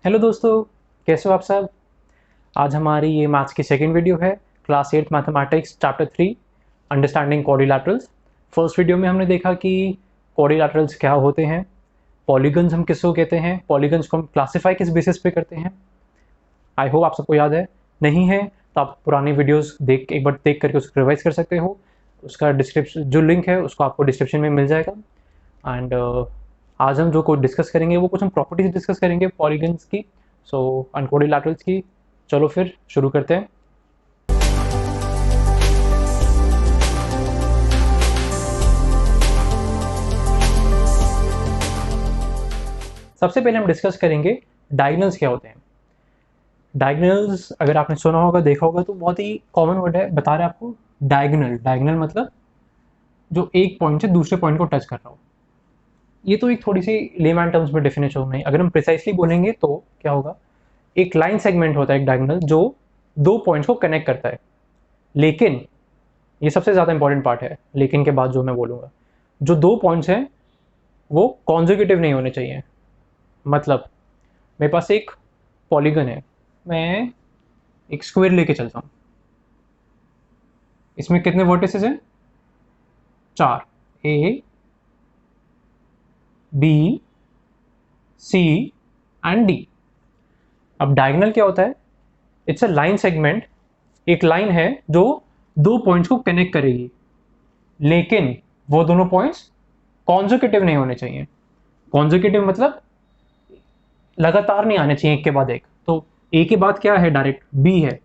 Hello दोस्तों, कैसे हो आप सब। आज हमारी ये मैथ्स की सेकंड वीडियो है। Class 8 mathematics chapter 3 understanding quadrilaterals. First video में हमने देखा कि क्वाड्रिलैटरल्स क्या होते हैं, पॉलीगन्स हम किसको कहते हैं, पॉलीगन्स को हम क्लासीफाई किस बेसिस पे करते हैं। आई होप आप सबको याद है। नहीं है तो आप पुरानी वीडियोस एक बार देख करके उसको रिवाइज कर सकते हो। उसका डिस्क्रिप्शन जो लिंक है उसको आपको डिस्क्रिप्शन में मिल जाएगा। एंड आज हम जो कुछ डिस्कस करेंगे वो कुछ हम प्रॉपर्टीज डिस्कस करेंगे पॉलीगन्स की, सो क्वाड्रिलैटरल्स की। चलो फिर शुरू करते हैं। सबसे पहले हम डिस्कस करेंगे डायगोनल्स क्या होते हैं। डायगोनल्स अगर आपने सुना होगा, देखा होगा, तो बहुत ही कॉमन वर्ड है। बता रहे हैं आपको, डायगोनल। डायगोनल मतलब जो एक पॉइंट से दूसरे पॉइंट को टच कर रहा हो। ये तो एक थोड़ी सी लेमैन टर्म्स में डेफिनेशन नहीं, अगर हम प्रिसाइसली बोलेंगे तो क्या होगा। एक लाइन सेगमेंट होता है एक डायगोनल जो दो पॉइंट्स को कनेक्ट करता है। लेकिन ये सबसे ज़्यादा इंपॉर्टेंट पार्ट है, लेकिन के बाद जो मैं बोलूँगा, जो दो पॉइंट्स हैं वो कॉन्जिक्यूटिव नहीं होने चाहिए। मतलब मेरे पास एक पॉलीगन है, मैं एक स्क्वायर लेके चलता हूँ। इसमें कितने वर्टिसेस हैं? 4। ए, बी, सी एंड डी। अब डायगोनल क्या होता है? It's a line segment. एक लाइन है जो दो पॉइंट्स को कनेक्ट करेगी, लेकिन वो दोनों पॉइंट्स कॉन्जिक्यूटिव नहीं होने चाहिए। कॉन्जिक्यूटिव मतलब लगातार नहीं आने चाहिए एक के बाद एक। तो ए के बाद क्या है? डायरेक्ट बी है।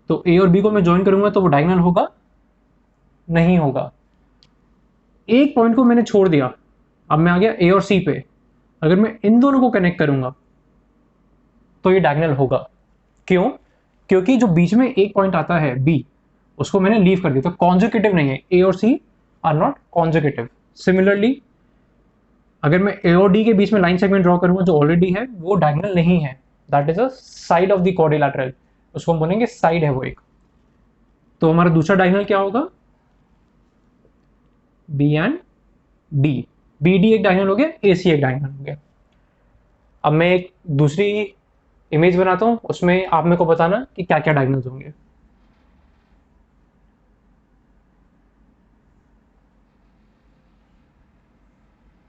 तो ए और बी को मैं ज्वाइन करूंगा तो वो डायगोनल होगा? नहीं होगा। एक पॉइंट को मैंने छोड़ दिया, अब मैं आ गया ए और सी पे। अगर मैं इन दोनों को कनेक्ट करूंगा तो ये डायगोनल होगा। क्यों? क्योंकि जो बीच में एक पॉइंट आता है बी, उसको मैंने लीव कर दिया, तो कॉन्जिक्यूटिव नहीं है। ए और C are not consecutive. Similarly अगर मैं ए और डी के बीच में लाइन सेगमेंट ड्रॉ करूंगा जो ऑलरेडी है, वो डायगोनल नहीं है। That is a side of the quadrilateral. उसको हम बोलेंगे साइड है वो एक। तो हमारा दूसरा डायगोनल क्या होगा? B and D. B D एक डायगोनल हो गया, ए सी एक डायगोनल हो गया। अब मैं एक दूसरी इमेज बनाता हूं, उसमें आप मेरे को बताना कि क्या क्या डायगोनल्स होंगे।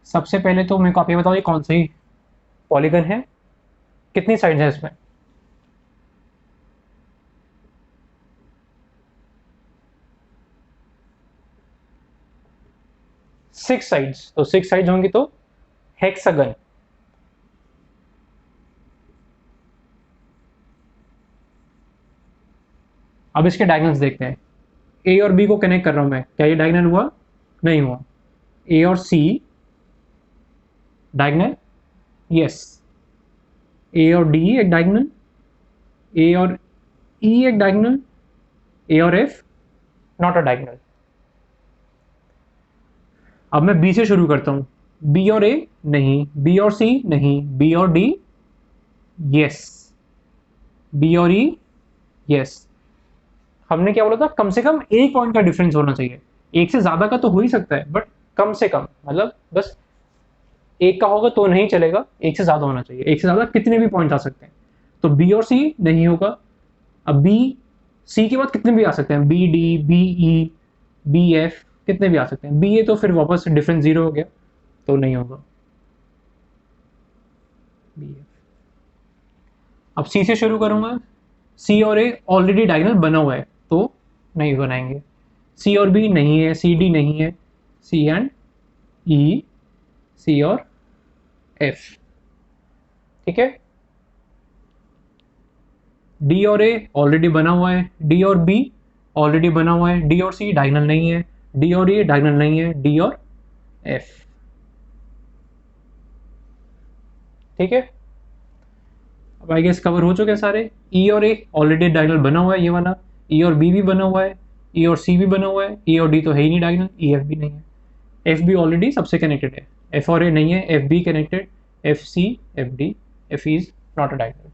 सबसे पहले तो मेरे को आप ये बताओ, ये कौन सी पॉलीगन है, कितनी साइड्स है इसमें? 6 साइड्स। तो 6 साइड्स होंगी तो हेक्सागन। अब इसके डायगोनल्स देखते हैं। ए और बी को कनेक्ट कर रहा हूं मैं, क्या ये डायगोनल हुआ? नहीं हुआ। ए और सी डायगोनल? यस। ए और डी एक डायगोनल, ए और ई एक डायगोनल, ए और एफ नॉट अ डायगोनल। अब मैं बी से शुरू करता हूं। बी और ए नहीं, बी और सी नहीं, बी और डी यस, बी और ई यस। हमने क्या बोला था? कम से कम एक पॉइंट का डिफरेंस होना चाहिए। एक से ज्यादा का तो हो ही सकता है, बट कम से कम मतलब बस एक का होगा तो नहीं चलेगा, एक से ज्यादा होना चाहिए। एक से ज्यादा कितने भी पॉइंट आ सकते हैं। तो बी और सी नहीं होगा। अब बी सी के बाद कितने भी आ सकते हैं, B D, B E, B F, कितने भी आ सकते हैं। बी ए तो फिर वापस डिफरेंस जीरो हो गया, तो नहीं होगा बी एफ। अब सी से शुरू करूंगा। सी और ए ऑलरेडी डायगोनल बना हुआ है तो नहीं बनाएंगे। सी और बी नहीं है, सी डी नहीं है, सी एंड ई, सी और एफ। ठीक है। डी और ए ऑलरेडी बना हुआ है, डी और बी ऑलरेडी बना हुआ है, डी और सी डायगोनल नहीं है, डी और ए डायगोनल नहीं है, डी और एफ। ठीक है। अब आई गेस कवर हो चुके हैं सारे। ई और ए ऑलरेडी डायगोनल बना हुआ है, ये वाला। ई और बी भी बना हुआ है, ई और सी भी बना हुआ है, ई और डी तो है ही नहीं डायगोनल, ई एफ भी नहीं है। एफ बी ऑलरेडी सबसे कनेक्टेड है, एफ और ए नहीं है, F B connected, F C, F D, F is not a diagonal.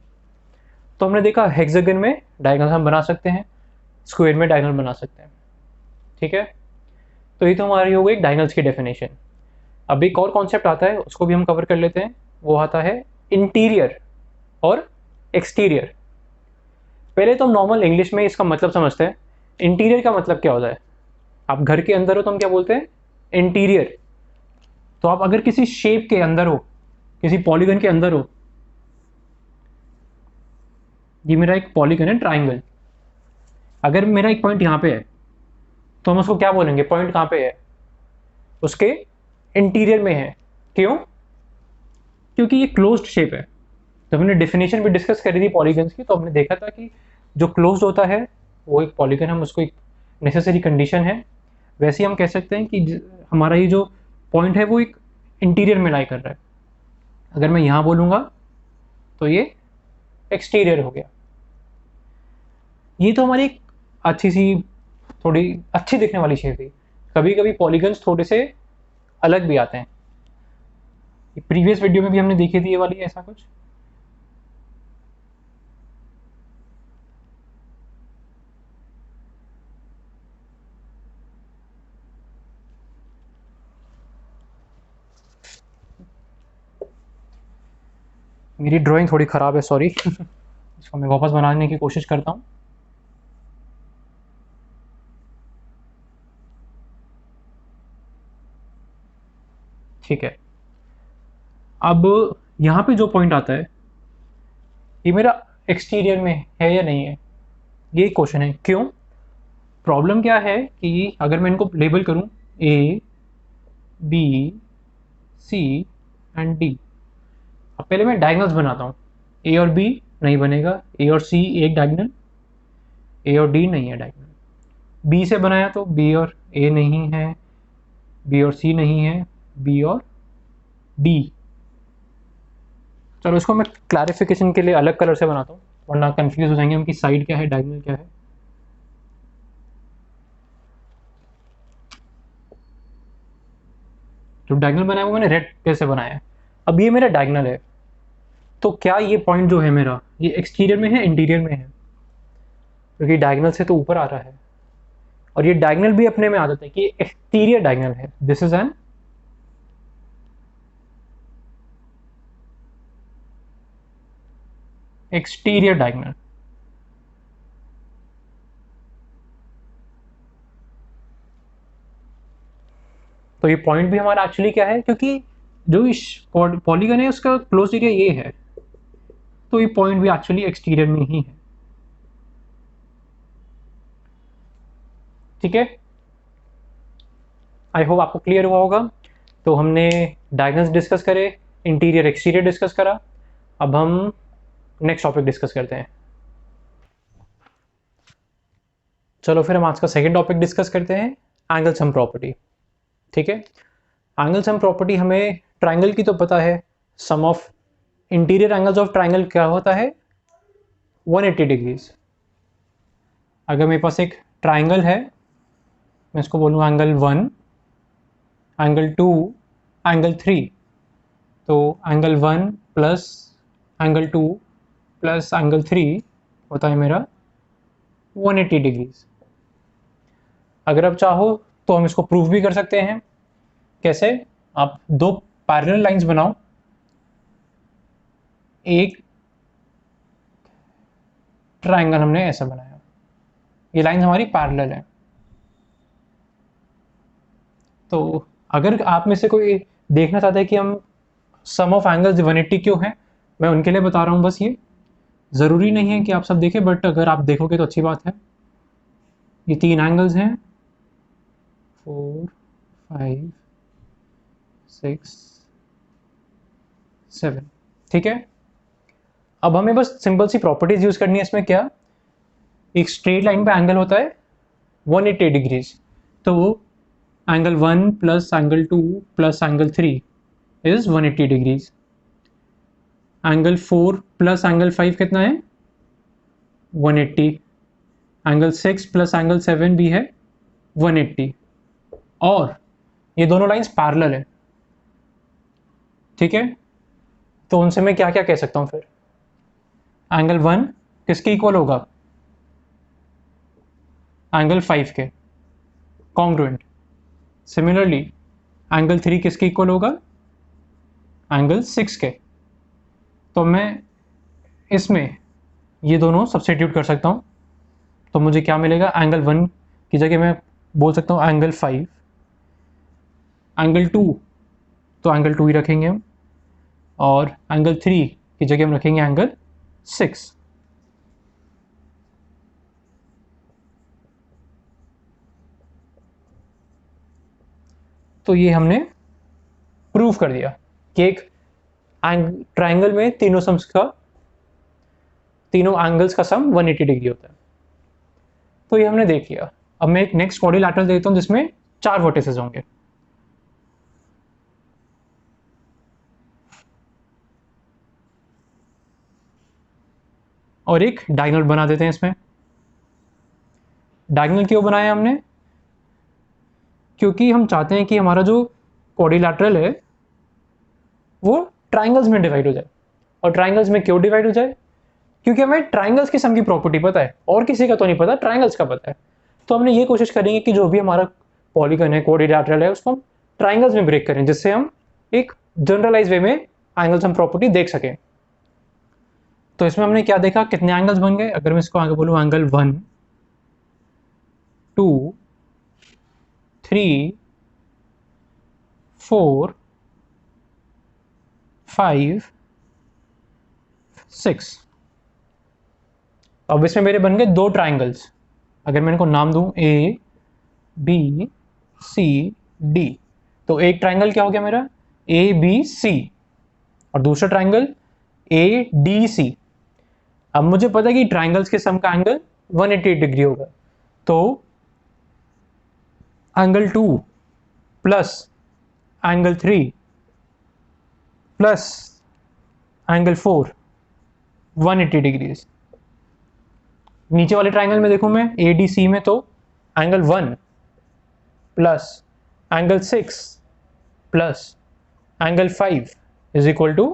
तो हमने देखा हेक्सागन में डायगोनल हम बना सकते हैं, स्क्वायर में डायगोनल बना सकते हैं। ठीक है। तो ये तो हमारी हो गई डायगोनल्स की डेफिनेशन। अब एक और कॉन्सेप्ट आता है, उसको भी हम कवर कर लेते हैं। वो आता है इंटीरियर। और एक्सटीरियर। पहले तो हम नॉर्मल इंग्लिश में इसका मतलब समझते हैं। इंटीरियर का मतलब क्या होता है? आप घर के अंदर हो तो हम क्या बोलते हैं? इंटीरियर। तो आप अगर किसी शेप के अंदर हो, किसी पॉलीगन के अंदर हो, ये मेरा एक पॉलीगन है, ट्राइंगल। अगर मेरा एक पॉइंट यहाँ पे है तो हम उसको क्या बोलेंगे? पॉइंट कहाँ पे है? उसके इंटीरियर में है। क्यों? क्योंकि ये क्लोज्ड शेप है। जब हमने डेफिनेशन भी डिस्कस करी थी पॉलीगन्स की, तो हमने देखा था कि जो क्लोज्ड होता है वो एक पॉलीगन, हम उसको एक नेसेसरी कंडीशन है। वैसे ही हम कह सकते हैं कि हमारा ये जो पॉइंट है वो एक इंटीरियर में लाई कर रहा है। अगर मैं यहाँ बोलूँगा तो ये एक्सटीरियर हो गया। ये तो हमारी एक अच्छी सी, थोड़ी अच्छी दिखने वाली शेप है। कभी कभी पॉलीगन्स थोड़े से अलग भी आते हैं। प्रीवियस वीडियो में भी हमने देखी थी ये वाली ऐसा कुछ। मेरी ड्राइंग थोड़ी ख़राब है, सॉरी। इसको मैं वापस बनाने की कोशिश करता हूँ। ठीक है। अब यहाँ पे जो पॉइंट आता है ये मेरा एक्सटीरियर में है या नहीं है, ये क्वेश्चन है। क्यों? प्रॉब्लम क्या है कि अगर मैं इनको लेबल करूँ ए, बी, सी एंड डी। अब पहले मैं डायगोनल्स बनाता हूँ। ए और बी नहीं बनेगा, ए और सी एक डायगोनल, ए और डी नहीं है डायगोनल। बी से बनाया तो बी और ए नहीं है, बी और सी नहीं है, बी और डी। चलो इसको मैं क्लैरिफिकेशन के लिए अलग कलर से बनाता हूँ, वरना कंफ्यूज हो जाएंगे हम कि साइड क्या है, डायगोनल क्या है। जो डायगोनल बनाया वो मैंने रेड कलर से बनाया है। अब ये मेरा डायगोनल है, तो क्या ये पॉइंट जो है मेरा, ये एक्सटीरियर में है, इंटीरियर में है? क्योंकि डायगोनल से तो ऊपर आ रहा है, और ये डायगोनल भी अपने में आ जाता है कि एक्सटीरियर डायगोनल है। This is an exterior diagonal. तो ये पॉइंट भी हमारा एक्चुअली क्या है, क्योंकि जो इस पॉलीगन है उसका क्लोज एरिया ये है, तो ये पॉइंट भी एक्चुअली एक्सटीरियर में ही है। ठीक है, आई होप आपको क्लियर हुआ होगा। तो हमने डायगोनल्स डिस्कस करे, इंटीरियर एक्सटीरियर डिस्कस करा। अब हम नेक्स्ट टॉपिक डिस्कस करते हैं। चलो फिर हम आज का सेकंड टॉपिक डिस्कस करते हैं, एंगल सम प्रॉपर्टी। ठीक है, एंगल सम प्रॉपर्टी हमें ट्राइंगल की तो पता है। Sum of interior angles of triangle क्या होता है? 180 डिग्रीज। अगर मेरे पास एक ट्राइंगल है, मैं इसको बोलूँ एंगल 1, एंगल 2, एंगल 3, तो angle 1 plus angle 2 plus angle 3 होता है मेरा 180 डिग्रीज। अगर आप चाहो तो हम इसको प्रूव भी कर सकते हैं। कैसे? आप दो पैरेलल लाइंस बनाओ, एक ट्राइंगल हमने ऐसा बनाया, ये लाइन हमारी पैरेलल है। तो अगर आप में से कोई देखना चाहता है कि हम सम ऑफ एंगल्स 180 क्यों है, मैं उनके लिए बता रहा हूँ बस। ये ज़रूरी नहीं है कि आप सब देखें, बट अगर आप देखोगे तो अच्छी बात है। ये तीन एंगल्स हैं, 4, 5, 6, 7। ठीक है, अब हमें बस सिंपल सी प्रॉपर्टीज यूज करनी है इसमें। क्या? एक स्ट्रेट लाइन पे एंगल होता है 180 डिग्रीज, तो angle 1 plus angle 2 plus angle 3 is 180 degrees. Angle 4 plus angle 5 कितना है? 180। एंगल 6 प्लस एंगल 7 भी है 180, और ये दोनों लाइंस पैरेलल है। ठीक है, तो उनसे मैं क्या क्या कह सकता हूँ फिर? एंगल 1 किसके इक्वल होगा? एंगल 5 के, कॉन्ग्रुएंट। सिमिलरली एंगल 3 किसके इक्वल होगा? एंगल 6 के। तो मैं इसमें ये दोनों सब्स्टिट्यूट कर सकता हूँ, तो मुझे क्या मिलेगा, एंगल 1 की जगह मैं बोल सकता हूँ एंगल 5, एंगल 2 तो एंगल 2 ही रखेंगे हम, और एंगल 3 की जगह हम रखेंगे एंगल 6। तो ये हमने प्रूव कर दिया कि एक ट्राइंगल में तीनों एंगल्स का सम 180 डिग्री होता है। तो ये हमने देख लिया। अब मैं एक नेक्स्ट क्वाड्रिलैटरल देता हूं जिसमें 4 वर्टिसेस होंगे। और एक डायगोनल बना देते हैं इसमें। डायगोनल क्यों बनाया हमने? क्योंकि हम चाहते हैं कि हमारा जो क्वाड्रिलैटरल है वो ट्राइंगल्स में डिवाइड हो जाए। और ट्राइंगल्स में क्यों डिवाइड हो जाए? क्योंकि हमें ट्राइंगल्स की सम की प्रॉपर्टी पता है, और किसी का तो नहीं पता, ट्राइंगल्स का पता है। तो हमने ये कोशिश करेंगे कि जो भी हमारा पॉलीगन है, क्वाड्रिलैटरल है, उसको हम ट्राइंगल्स में ब्रेक करें, जिससे हम एक जनरलाइज वे में एंगल सम प्रॉपर्टी देख सकें। तो इसमें हमने क्या देखा, कितने एंगल्स बन गए। अगर मैं इसको आगे बोलूँ, एंगल 1, 2, 3, 4, 5, 6। अब इसमें मेरे बन गए 2 ट्राइंगल्स। अगर मैं इनको नाम दूं ए बी सी डी, तो एक ट्राइंगल क्या हो गया मेरा, ए बी सी, और दूसरा ट्राइंगल ए डी सी। अब मुझे पता है कि ट्राइंगल्स के सम का एंगल 180 डिग्री होगा। तो angle 2 plus angle 3 plus angle 4, 180 degrees. नीचे वाले ट्राइंगल में देखूं मैं ए डी सी में, तो angle 1 plus angle 6 plus angle 5 is equal to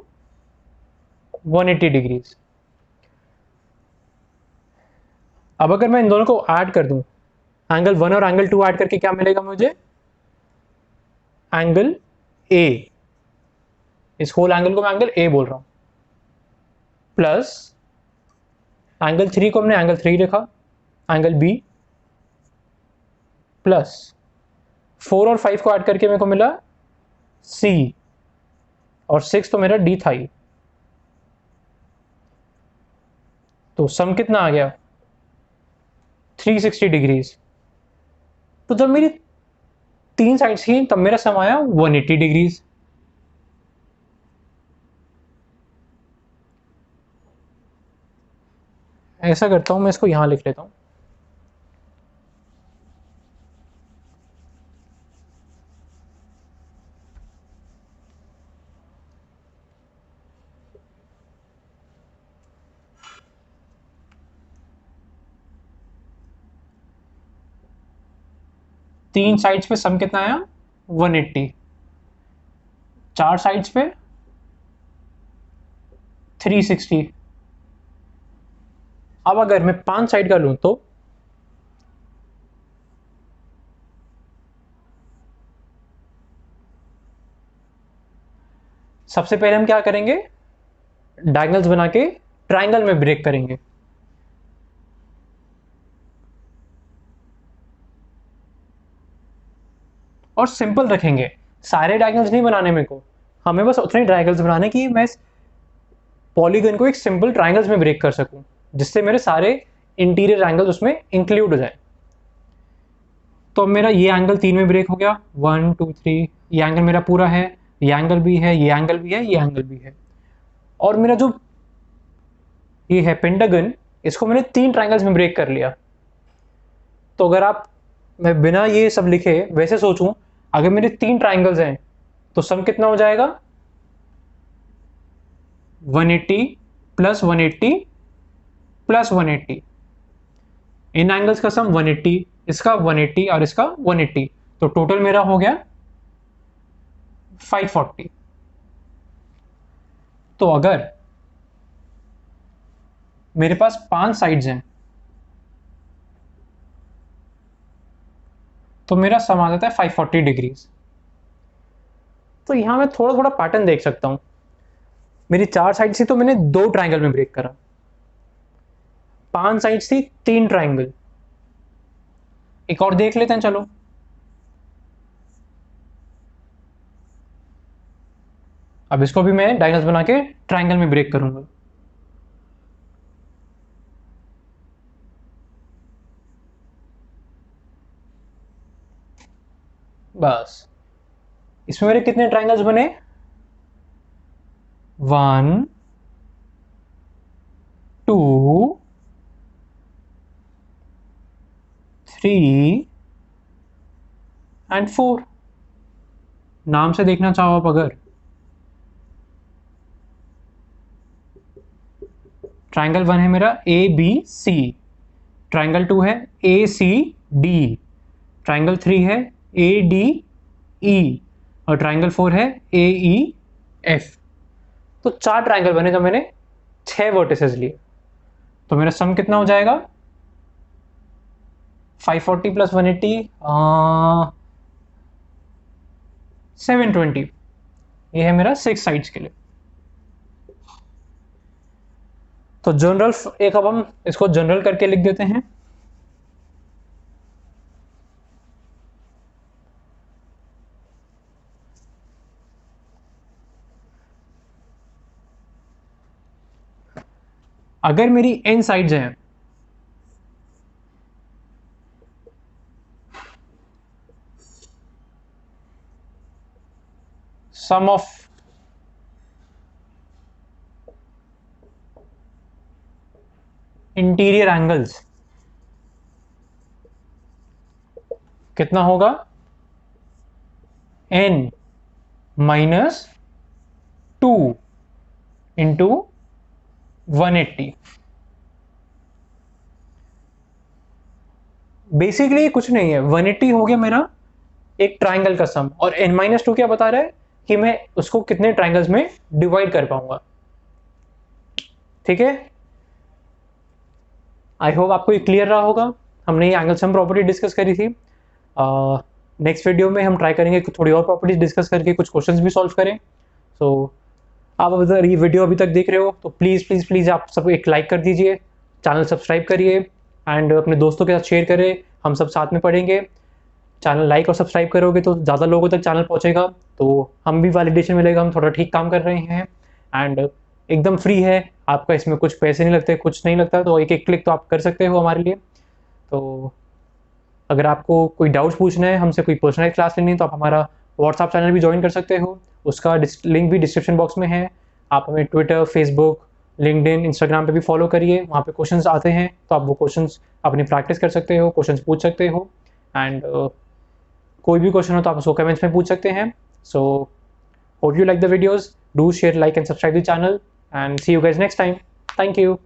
180 degrees. अब अगर मैं इन दोनों को ऐड कर दूं, एंगल 1 और एंगल 2 ऐड करके क्या मिलेगा मुझे, एंगल ए। इस होल एंगल को मैं एंगल ए बोल रहा हूं, प्लस एंगल 3 को हमने एंगल 3 लिखा, एंगल बी, प्लस 4 और 5 को ऐड करके मेरे को मिला सी, और 6 तो मेरा डी था ही। तो सम कितना आ गया, 360 डिग्रीज। तो जब मेरी 3 साइड्स थी तब मेरा सम आया 180 डिग्रीज। ऐसा करता हूं मैं, इसको यहां लिख लेता हूं। तीन साइड्स पे सम कितना आया, 180। 4 साइड्स पे 360। अब अगर मैं 5 साइड का लूं तो सबसे पहले हम क्या करेंगे, डायगोनल्स बना के ट्राइंगल में ब्रेक करेंगे। और सिंपल रखेंगे, सारे डायगोनल्स नहीं बनाने मेरे को, हमें बस उतने डायगोनल्स बनाने कि मैं पॉलीगन को एक सिंपल ट्राइंगल्स में ब्रेक कर सकूं, जिससे मेरे सारे इंटीरियर एंगल्स उसमें इंक्लूड हो जाए। तो अब मेरा ये एंगल 3 में ब्रेक हो गया, 1 2 3, ये एंगल मेरा पूरा है, ये एंगल भी है, ये एंगल भी है, ये एंगल भी है। और मेरा जो ये है पेंटागन, इसको मैंने 3 ट्राइंगल्स में ब्रेक कर लिया। तो अगर मैं बिना ये सब लिखे वैसे सोचूं, अगर मेरे 3 ट्राइंगल्स हैं तो सम कितना हो जाएगा, 180 प्लस 180 प्लस 180। इन एंगल्स का सम 180, इसका 180 और इसका 180, तो टोटल मेरा हो गया 540। तो अगर मेरे पास 5 साइड्स हैं तो मेरा सम आ जाता है 540 डिग्रीज। तो यहां मैं थोड़ा थोड़ा पैटर्न देख सकता हूं। मेरी 4 साइड से तो मैंने 2 ट्राइंगल में ब्रेक करा, 5 साइड्स थी, 3 ट्राइंगल। एक और देख लेते हैं, चलो। अब इसको भी मैं डायगोनल्स बना के ट्राइंगल में ब्रेक करूंगा। बस इसमें मेरे कितने ट्राइंगल्स बने? 1 2 3 एंड 4। नाम से देखना चाहो आप अगर, ट्राइंगल 1 है मेरा ABC, ट्राइंगल 2 है ACD, ट्राइंगल 3 है ADE और ट्राइंगल 4 है AEF। तो 4 ट्राइंगल बने तो मैंने 6 वर्टिसेस लिए। तो मेरा सम कितना हो जाएगा? 540 प्लस 180 720। ये है मेरा 6 साइड्स के लिए। तो जनरल एक, अब हम इसको जनरल करके लिख देते हैं। अगर मेरी n साइड्स हैं, सम ऑफ इंटीरियर एंगल्स कितना होगा? n minus 2 into 180। बेसिकली कुछ नहीं है, 180 हो गया मेरा एक ट्राइंगल का सम, और n-2 क्या बता रहा है कि मैं उसको कितने ट्राइंगल्स में डिवाइड कर पाऊंगा। ठीक है, आई होप आपको ये क्लियर रहा होगा। हमने ये एंगल सम प्रॉपर्टी डिस्कस करी थी। नेक्स्ट वीडियो में हम ट्राई करेंगे थोड़ी और प्रॉपर्टीज डिस्कस करके कुछ क्वेश्चंस भी सॉल्व करें। सो आप अगर ये वीडियो अभी तक देख रहे हो तो प्लीज़ प्लीज़ प्लीज़ आप सब एक लाइक कर दीजिए, चैनल सब्सक्राइब करिए एंड अपने दोस्तों के साथ शेयर करें। हम सब साथ में पढ़ेंगे। चैनल लाइक और सब्सक्राइब करोगे तो ज़्यादा लोगों तक चैनल पहुँचेगा, तो हम भी वैलिडेशन मिलेगा हम थोड़ा ठीक काम कर रहे हैं। एंड एकदम फ्री है, आपका इसमें कुछ पैसे नहीं लगते, कुछ नहीं लगता, तो एक एक क्लिक तो आप कर सकते हो हमारे लिए। तो अगर आपको कोई डाउट्स पूछना है, हमसे कोई पर्सनलाइज क्लास लेनी है, तो आप हमारा व्हाट्सएप चैनल भी ज्वाइन कर सकते हो। उसका लिंक भी डिस्क्रिप्शन बॉक्स में है। आप हमें ट्विटर, फेसबुक, लिंक्डइन, इंस्टाग्राम पे भी फॉलो करिए। वहाँ पे क्वेश्चंस आते हैं तो आप वो क्वेश्चंस अपनी प्रैक्टिस कर सकते हो, क्वेश्चंस पूछ सकते हो। एंड कोई भी क्वेश्चन हो तो आप उसको कमेंट्स में पूछ सकते हैं। So hope you like the videos, do share, like and subscribe the channel and see you guys next time. Thank you.